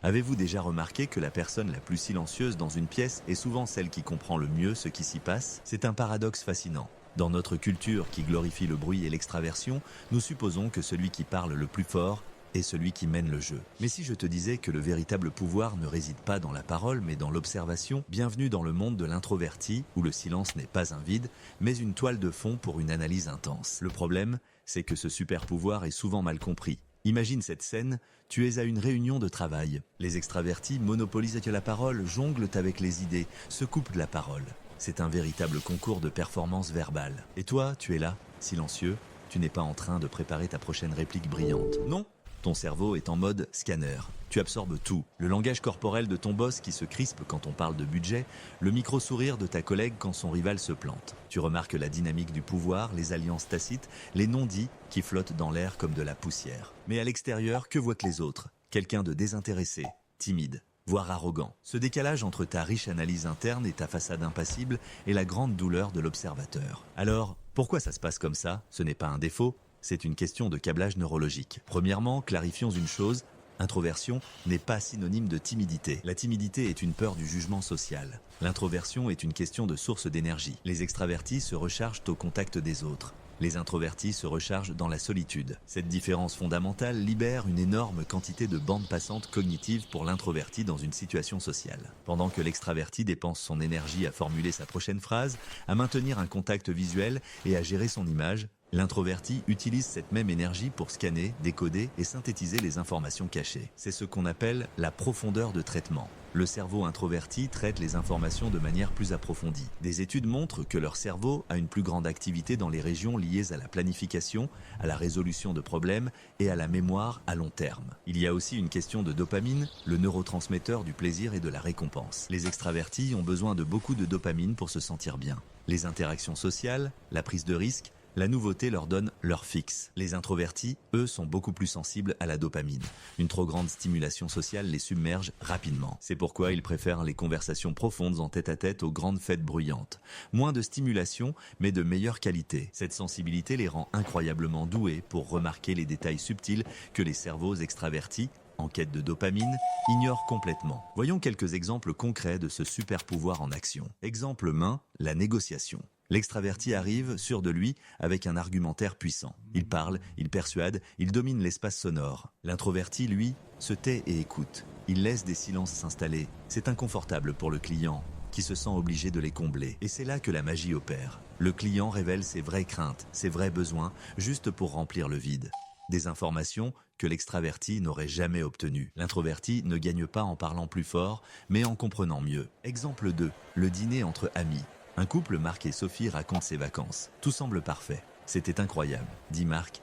Avez-vous déjà remarqué que la personne la plus silencieuse dans une pièce est souvent celle qui comprend le mieux ce qui s'y passe? C'est un paradoxe fascinant. Dans notre culture qui glorifie le bruit et l'extraversion, nous supposons que celui qui parle le plus fort est celui qui mène le jeu. Mais si je te disais que le véritable pouvoir ne réside pas dans la parole mais dans l'observation, bienvenue dans le monde de l'introverti où le silence n'est pas un vide, mais une toile de fond pour une analyse intense. Le problème, c'est que ce super pouvoir est souvent mal compris. Imagine cette scène, tu es à une réunion de travail. Les extravertis monopolisent la parole, jonglent avec les idées, se coupent de la parole. C'est un véritable concours de performance verbale. Et toi, tu es là, silencieux, tu n'es pas en train de préparer ta prochaine réplique brillante. Non, ton cerveau est en mode scanner. Tu absorbes tout. Le langage corporel de ton boss qui se crispe quand on parle de budget, le micro-sourire de ta collègue quand son rival se plante. Tu remarques la dynamique du pouvoir, les alliances tacites, les non-dits qui flottent dans l'air comme de la poussière. Mais à l'extérieur, que voient les autres? Quelqu'un de désintéressé, timide, voire arrogant. Ce décalage entre ta riche analyse interne et ta façade impassible est la grande douleur de l'observateur. Alors, pourquoi ça se passe comme ça? Ce n'est pas un défaut, c'est une question de câblage neurologique. Premièrement, clarifions une chose, introversion n'est pas synonyme de timidité. La timidité est une peur du jugement social. L'introversion est une question de source d'énergie. Les extravertis se rechargent au contact des autres. Les introvertis se rechargent dans la solitude. Cette différence fondamentale libère une énorme quantité de bandes passantes cognitives pour l'introverti dans une situation sociale. Pendant que l'extraverti dépense son énergie à formuler sa prochaine phrase, à maintenir un contact visuel et à gérer son image, l'introverti utilise cette même énergie pour scanner, décoder et synthétiser les informations cachées. C'est ce qu'on appelle la profondeur de traitement. Le cerveau introverti traite les informations de manière plus approfondie. Des études montrent que leur cerveau a une plus grande activité dans les régions liées à la planification, à la résolution de problèmes et à la mémoire à long terme. Il y a aussi une question de dopamine, le neurotransmetteur du plaisir et de la récompense. Les extravertis ont besoin de beaucoup de dopamine pour se sentir bien. Les interactions sociales, la prise de risque, la nouveauté leur donne leur fixe. Les introvertis, eux, sont beaucoup plus sensibles à la dopamine. Une trop grande stimulation sociale les submerge rapidement. C'est pourquoi ils préfèrent les conversations profondes en tête-à-tête aux grandes fêtes bruyantes. Moins de stimulation, mais de meilleure qualité. Cette sensibilité les rend incroyablement doués pour remarquer les détails subtils que les cerveaux extravertis, en quête de dopamine, ignorent complètement. Voyons quelques exemples concrets de ce super pouvoir en action. Exemple main, la négociation. L'extraverti arrive, sûr de lui, avec un argumentaire puissant. Il parle, il persuade, il domine l'espace sonore. L'introverti, lui, se tait et écoute. Il laisse des silences s'installer. C'est inconfortable pour le client, qui se sent obligé de les combler. Et c'est là que la magie opère. Le client révèle ses vraies craintes, ses vrais besoins, juste pour remplir le vide. Des informations que l'extraverti n'aurait jamais obtenues. L'introverti ne gagne pas en parlant plus fort, mais en comprenant mieux. Exemple 2, le dîner entre amis. Un couple, Marc et Sophie, raconte ses vacances. Tout semble parfait. C'était incroyable, dit Marc.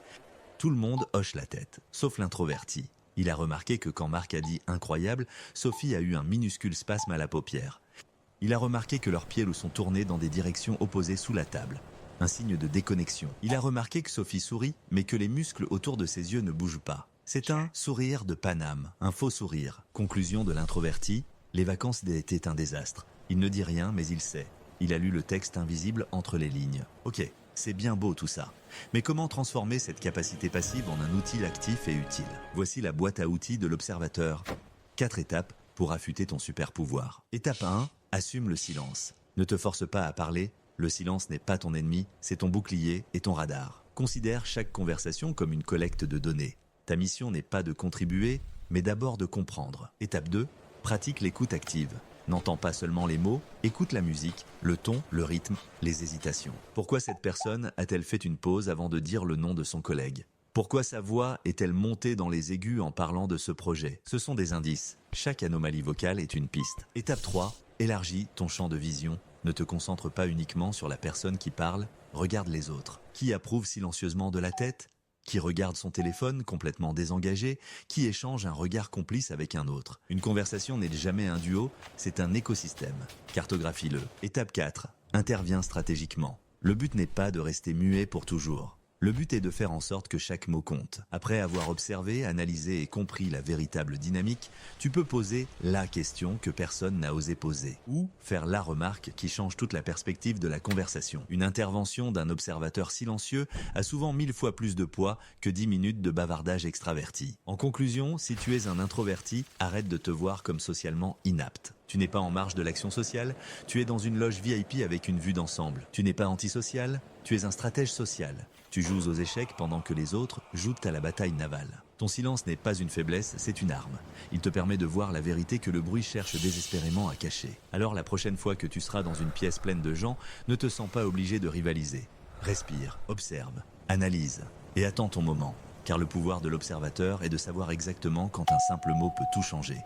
Tout le monde hoche la tête, sauf l'introverti. Il a remarqué que quand Marc a dit « incroyable », Sophie a eu un minuscule spasme à la paupière. Il a remarqué que leurs pieds sont tournés dans des directions opposées sous la table. Un signe de déconnexion. Il a remarqué que Sophie sourit, mais que les muscles autour de ses yeux ne bougent pas. C'est un sourire de Paname, un faux sourire. Conclusion de l'introverti, les vacances étaient un désastre. Il ne dit rien, mais il sait. Il a lu le texte invisible entre les lignes. Ok, c'est bien beau tout ça. Mais comment transformer cette capacité passive en un outil actif et utile? Voici la boîte à outils de l'observateur. 4 étapes pour affûter ton super pouvoir. Étape 1, assume le silence. Ne te force pas à parler, le silence n'est pas ton ennemi, c'est ton bouclier et ton radar. Considère chaque conversation comme une collecte de données. Ta mission n'est pas de contribuer, mais d'abord de comprendre. Étape 2, pratique l'écoute active. N'entends pas seulement les mots, écoute la musique, le ton, le rythme, les hésitations. Pourquoi cette personne a-t-elle fait une pause avant de dire le nom de son collègue? Pourquoi sa voix est-elle montée dans les aigus en parlant de ce projet? Ce sont des indices. Chaque anomalie vocale est une piste. Étape 3, élargis ton champ de vision. Ne te concentre pas uniquement sur la personne qui parle, regarde les autres. Qui approuve silencieusement de la tête? Qui regarde son téléphone complètement désengagé, qui échange un regard complice avec un autre. Une conversation n'est jamais un duo, c'est un écosystème. Cartographie-le. Étape 4. Interviens stratégiquement. Le but n'est pas de rester muet pour toujours. Le but est de faire en sorte que chaque mot compte. Après avoir observé, analysé et compris la véritable dynamique, tu peux poser la question que personne n'a osé poser, ou faire la remarque qui change toute la perspective de la conversation. Une intervention d'un observateur silencieux a souvent 1000 fois plus de poids que 10 minutes de bavardage extraverti. En conclusion, si tu es un introverti, arrête de te voir comme socialement inapte. Tu n'es pas en marge de l'action sociale, tu es dans une loge VIP avec une vue d'ensemble. Tu n'es pas antisocial, tu es un stratège social. Tu joues aux échecs pendant que les autres jouent à la bataille navale. Ton silence n'est pas une faiblesse, c'est une arme. Il te permet de voir la vérité que le bruit cherche désespérément à cacher. Alors la prochaine fois que tu seras dans une pièce pleine de gens, ne te sens pas obligé de rivaliser. Respire, observe, analyse et attends ton moment. Car le pouvoir de l'observateur est de savoir exactement quand un simple mot peut tout changer.